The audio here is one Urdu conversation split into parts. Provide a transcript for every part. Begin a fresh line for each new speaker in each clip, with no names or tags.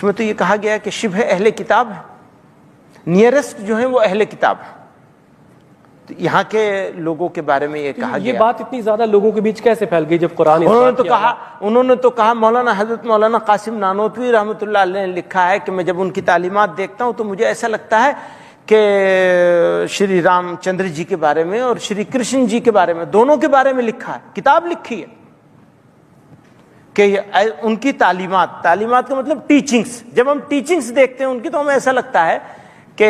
اس میں تو یہ کہا گیا کہ شبہ اہل کتاب ہے، نیئرسٹ جو ہیں وہ اہل کتاب ہے. تو یہاں کے لوگوں کے بارے میں یہ کہا گیا.
یہ بات اتنی زیادہ لوگوں کے بیچ کیسے پھیل گئی جب قرآن
انہوں نے تو کہا حضرت مولانا قاسم نانوتوی رحمۃ اللہ علیہ نے لکھا ہے کہ میں جب ان کی تعلیمات دیکھتا ہوں تو مجھے ایسا لگتا ہے کہ شری رام چندر جی کے بارے میں اور شری کرشن جی کے بارے میں، دونوں کے بارے میں لکھا ہے، کتاب لکھی ہے کہ ان کی تعلیمات کا مطلب ٹیچنگز، جب ہم ٹیچنگز دیکھتے ہیں ان کی تو ہمیں ایسا لگتا ہے کہ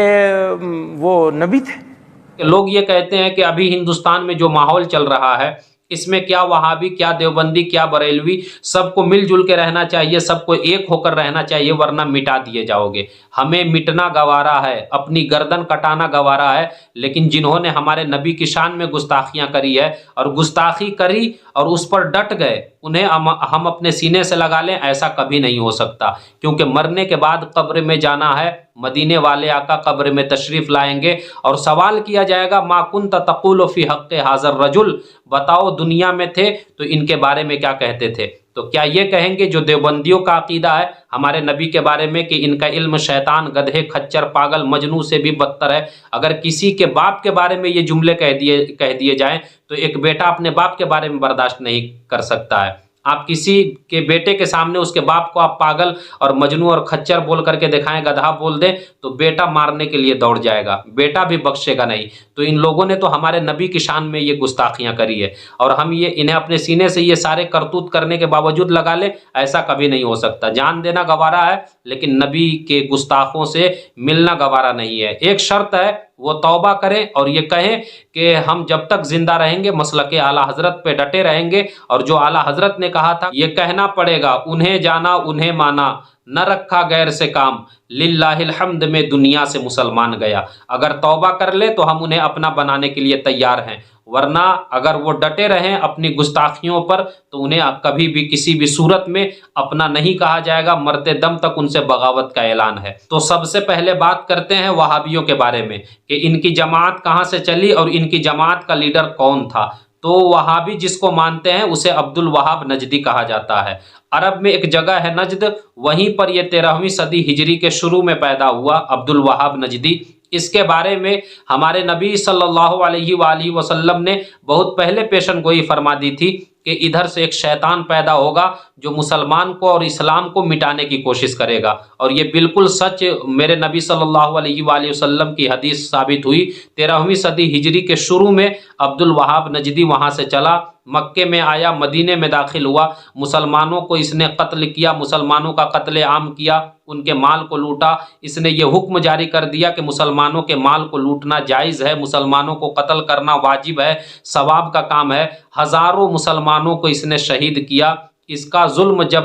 وہ نبی تھے.
لوگ یہ کہتے ہیں کہ ابھی ہندوستان میں جو ماحول چل رہا ہے اس میں کیا وہابی، کیا دیوبندی، کیا بریلوی، سب کو مل جل کے رہنا چاہیے، سب کو ایک ہو کر رہنا چاہیے ورنہ مٹا دیے جاؤ گے. ہمیں مٹنا گوارا ہے، اپنی گردن کٹانا گوارا ہے، لیکن جنہوں نے ہمارے نبی کی شان میں گستاخیاں کری ہے اور گستاخی کری اور اس پر ڈٹ گئے، انہیں ہم اپنے سینے سے لگا لیں، ایسا کبھی نہیں ہو سکتا. کیونکہ مرنے کے بعد قبر میں جانا ہے، مدینے والے آقا قبر میں تشریف لائیں گے اور سوال کیا جائے گا ما کنت تقول فی حق ھذا الرجل، بتاؤ دنیا میں تھے تو ان کے بارے میں کیا کہتے تھے. تو کیا یہ کہیں گے جو دیوبندیوں کا عقیدہ ہے ہمارے نبی کے بارے میں کہ ان کا علم شیطان، گدھے، کھچر، پاگل، مجنوں سے بھی بدتر ہے، اگر کسی کے باپ کے بارے میں یہ جملے کہہ دیے جائیں تو ایک بیٹا اپنے باپ کے بارے میں برداشت نہیں کر سکتا ہے. آپ کسی کے بیٹے کے سامنے اس کے باپ کو آپ پاگل اور مجنوں اور کھچر بول کر کے دکھائیں، گدھا بول دیں، تو بیٹا مارنے کے لیے دوڑ جائے گا، بیٹا بھی بخشے گا نہیں. تو ان لوگوں نے تو ہمارے نبی کی شان میں یہ گستاخیاں کری ہے اور ہم انہیں اپنے سینے سے یہ سارے کرتوت کرنے کے باوجود لگا لیں، ایسا کبھی نہیں ہو سکتا. جان دینا گوارا ہے لیکن نبی کے گستاخوں سے ملنا گوارا نہیں ہے. ایک شرط ہے، وہ توبہ کریں اور یہ کہیں کہ ہم جب تک زندہ رہیں گے مسلک اعلیٰ حضرت پہ ڈٹے رہیں گے، اور جو اعلیٰ حضرت نے کہا تھا یہ کہنا پڑے گا، انہیں جانا انہیں مانا، نہ رکھا غیر سے کام، للہ الحمد میں دنیا سے مسلمان گیا. اگر توبہ کر لے تو ہم انہیں اپنا بنانے کے لیے تیار ہیں، ورنہ اگر وہ ڈٹے رہیں اپنی گستاخیوں پر تو انہیں کبھی بھی کسی بھی صورت میں اپنا نہیں کہا جائے گا، مرتے دم تک ان سے بغاوت کا اعلان ہے. تو سب سے پہلے بات کرتے ہیں وہابیوں کے بارے میں کہ ان کی جماعت کہاں سے چلی اور ان کی جماعت کا لیڈر کون تھا. تو وہابی جس کو مانتے ہیں اسے عبد الوہاب نجدی کہا جاتا ہے. عرب میں ایک جگہ ہے نجد، وہیں پر یہ 13ویں صدی ہجری کے شروع میں پیدا ہوا عبد الوہاب نجدی. اس کے بارے میں ہمارے نبی صلی اللہ علیہ وآلہ وسلم نے بہت پہلے پیشن گوئی فرما دی تھی کہ ادھر سے ایک شیطان پیدا ہوگا جو مسلمان کو اور اسلام کو مٹانے کی کوشش کرے گا. اور یہ بالکل سچ میرے نبی صلی اللہ علیہ وآلہ وسلم کی حدیث ثابت ہوئی. 13ویں صدی ہجری کے شروع میں عبد الوہاب نجدی وہاں سے چلا، مکے میں آیا، مدینے میں داخل ہوا، مسلمانوں کو اس نے قتل کیا، مسلمانوں کا قتل عام کیا، ان کے مال کو لوٹا. اس نے یہ حکم جاری کر دیا کہ مسلمانوں کے مال کو لوٹنا جائز ہے، مسلمانوں کو قتل کرنا واجب ہے، ثواب کا کام ہے. ہزاروں مسلمانوں کو اس نے شہید کیا. اس کا ظلم جب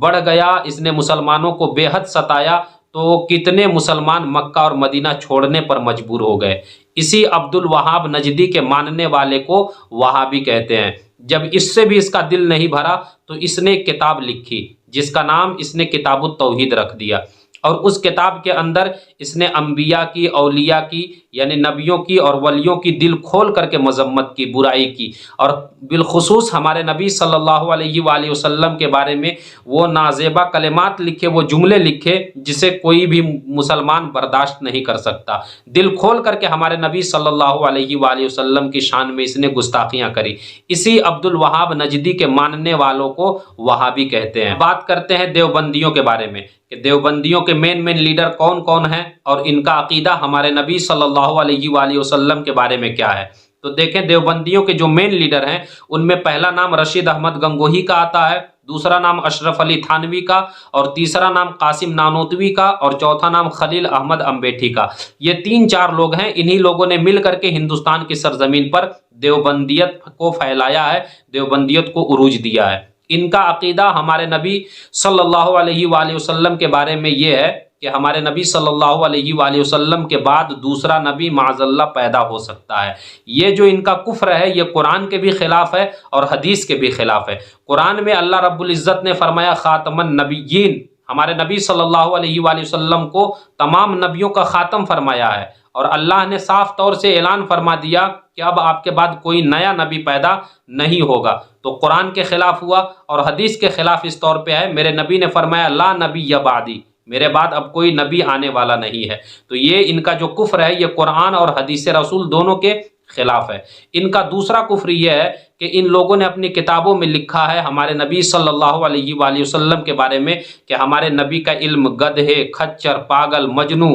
بڑھ گیا، اس نے مسلمانوں کو بے حد ستایا، تو کتنے مسلمان مکہ اور مدینہ چھوڑنے پر مجبور ہو گئے. اسی عبد الوہاب نجدی کے ماننے والے کو وہابی کہتے ہیں. جب اس سے بھی اس کا دل نہیں بھرا تو اس نے ایک کتاب لکھی جس کا نام اس نے کتاب التوحید رکھ دیا، اور اس کتاب کے اندر اس نے انبیاء کی، اولیاء کی، یعنی نبیوں کی اور ولیوں کی دل کھول کر کے مذمت کی، برائی کی، اور بالخصوص ہمارے نبی صلی اللہ علیہ وآلہ وسلم کے بارے میں وہ نازیبا کلمات لکھے، وہ جملے لکھے جسے کوئی بھی مسلمان برداشت نہیں کر سکتا. دل کھول کر کے ہمارے نبی صلی اللہ علیہ وآلہ وسلم کی شان میں اس نے گستاخیاں کری. اسی عبد الوہاب نجدی کے ماننے والوں کو وہابی کہتے ہیں. بات کرتے ہیں دیوبندیوں کے بارے میں کہ دیوبندیوں کے مین لیڈر کون کون ہیں اور ان کا عقیدہ ہمارے نبی صلی اللہ علیہ وآلہ وسلم کے بارے میں کیا ہے. تو دیکھیں دیوبندیوں کے جو مین لیڈر ہیں ان میں پہلا نام رشید احمد گنگوہی کا آتا ہے، دوسرا نام اشرف علی تھانوی کا، اور تیسرا نام قاسم نانوتوی کا، اور چوتھا نام خلیل احمد امبیٹھی کا. یہ 3-4 لوگ ہیں. انہی لوگوں نے مل کر کے ہندوستان کی سرزمین پر دیوبندیت کو پھیلایا ہے، دیوبندیت کو عروج دیا ہے. ان کا عقیدہ ہمارے نبی صلی اللہ علیہ وآلہ وسلم کے بارے میں یہ ہے کہ ہمارے نبی صلی اللہ علیہ وآلہ وسلم کے بعد دوسرا نبی معاذ اللہ پیدا ہو سکتا ہے. یہ جو ان کا کفر ہے یہ قرآن کے بھی خلاف ہے اور حدیث کے بھی خلاف ہے. قرآن میں اللہ رب العزت نے فرمایا خاتم النبیین، ہمارے نبی صلی اللہ علیہ وآلہ وسلم کو تمام نبیوں کا خاتم فرمایا ہے، اور اللہ نے صاف طور سے اعلان فرما دیا کہ اب آپ کے بعد کوئی نیا نبی پیدا نہیں ہوگا. تو قرآن کے خلاف ہوا اور حدیث کے خلاف اس طور پہ ہے. میرے نبی نے فرمایا لا نبی بعدی، میرے بعد اب کوئی نبی آنے والا نہیں ہے. تو یہ ان کا جو کفر ہے یہ قرآن اور حدیث رسول دونوں کے خلاف ہے. ان کا دوسرا کفر یہ ہے کہ ان لوگوں نے اپنی کتابوں میں لکھا ہے ہمارے نبی صلی اللہ علیہ وآلہ وسلم کے بارے میں کہ ہمارے نبی کا علم گدھے، کھچر، پاگل، مجنوں،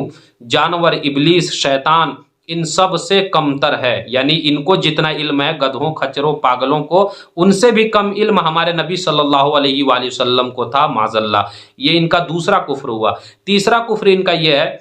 جانور، ابلیس، شیطان ان سب سے کمتر ہے. یعنی ان کو جتنا علم ہے گدھوں، کھچروں، پاگلوں کو، ان سے بھی کم علم ہمارے نبی صلی اللہ علیہ وآلہ وسلم کو تھا معاذ اللہ. یہ ان کا دوسرا کفر ہوا. تیسرا کفر ان کا یہ ہے،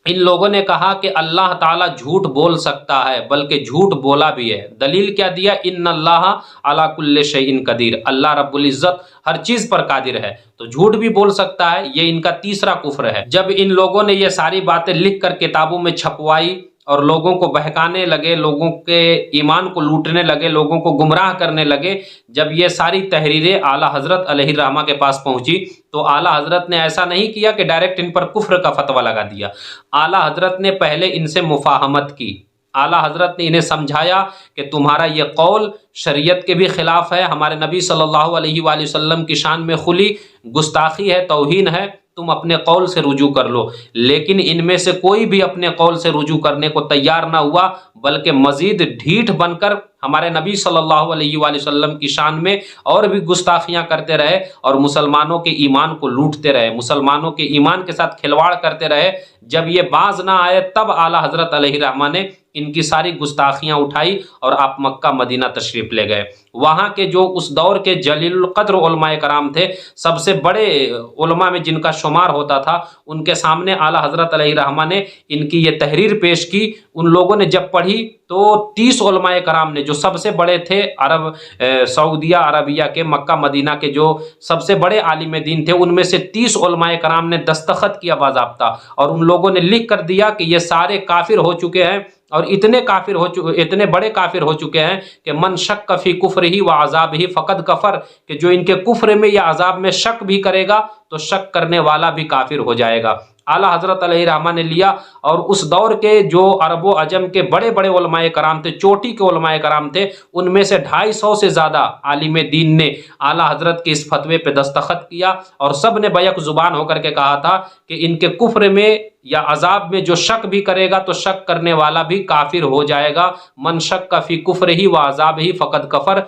ان لوگوں نے کہا کہ اللہ تعالیٰ جھوٹ بول سکتا ہے، بلکہ جھوٹ بولا بھی ہے. دلیل کیا دیا؟ ان اللہ علی کل شیء قدیر، اللہ رب العزت ہر چیز پر قادر ہے. تو جھوٹ بھی بول سکتا ہے. یہ ان کا تیسرا کفر ہے. جب ان لوگوں نے یہ ساری باتیں لکھ کر کتابوں میں چھپوائی اور لوگوں کو بہکانے لگے، لوگوں کے ایمان کو لوٹنے لگے، لوگوں کو گمراہ کرنے لگے، جب یہ ساری تحریریں اعلیٰ حضرت علیہ الرحمہ کے پاس پہنچی تو اعلیٰ حضرت نے ایسا نہیں کیا کہ ڈائریکٹ ان پر کفر کا فتویٰ لگا دیا. اعلیٰ حضرت نے پہلے ان سے مفاہمت کی. اعلیٰ حضرت نے انہیں سمجھایا کہ تمہارا یہ قول شریعت کے بھی خلاف ہے، ہمارے نبی صلی اللہ علیہ وآلہ وسلم کی شان میں کھلی گستاخی ہے، توہین ہے، تم اپنے قول سے رجوع کر لو. لیکن ان میں سے کوئی بھی اپنے قول سے رجوع کرنے کو تیار نہ ہوا، بلکہ مزید ڈھیٹھ بن کر ہمارے نبی صلی اللہ علیہ وآلہ وسلم کی شان میں اور بھی گستاخیاں کرتے رہے اور مسلمانوں کے ایمان کو لوٹتے رہے، مسلمانوں کے ایمان کے ساتھ کھلواڑ کرتے رہے. جب یہ باز نہ آئے تب اعلیٰ حضرت علیہ الرحمہ نے ان کی ساری گستاخیاں اٹھائی اور آپ مکہ مدینہ تشریف لے گئے. وہاں کے جو اس دور کے جلیل القدر علماء کرام تھے، سب سے بڑے علماء میں جن کا شمار ہوتا تھا، ان کے سامنے اعلیٰ حضرت علیہ الرحمہ نے ان کی یہ تحریر پیش کی. ان لوگوں نے جب پڑھی تو 30 علماء کرام نے، جو سب سے بڑے تھے سعودیہ عربیہ کے، مکہ مدینہ کے جو سب سے بڑے عالم دین تھے، ان میں سے 30 علماء کرام نے دستخط کیا باضابطہ، اور ان لوگوں نے لکھ کر دیا کہ یہ سارے کافر ہو چکے ہیں، اور اتنے بڑے کافر ہو چکے ہیں کہ من شک فی کفرہ و عذابہ فقد کفر، کہ جو ان کے کفر میں یا عذاب میں شک بھی کرے گا تو شک کرنے والا بھی کافر ہو جائے گا. اعلیٰ حضرت علیہ الرحمہ نے لیا، اور اس دور کے جو عرب و عجم کے بڑے بڑے علماء کرام تھے، چوٹی کے علماء کرام تھے، ان میں سے 250 سے زیادہ عالم دین نے اعلیٰ حضرت کے اس فتوے پہ دستخط کیا، اور سب نے بیک زبان ہو کر کے کہا تھا کہ ان کے کفر میں یا عذاب میں جو شک بھی کرے گا تو شک کرنے والا بھی کافر ہو جائے گا. من شک فی کفرہ و عذابہ فقد کفر.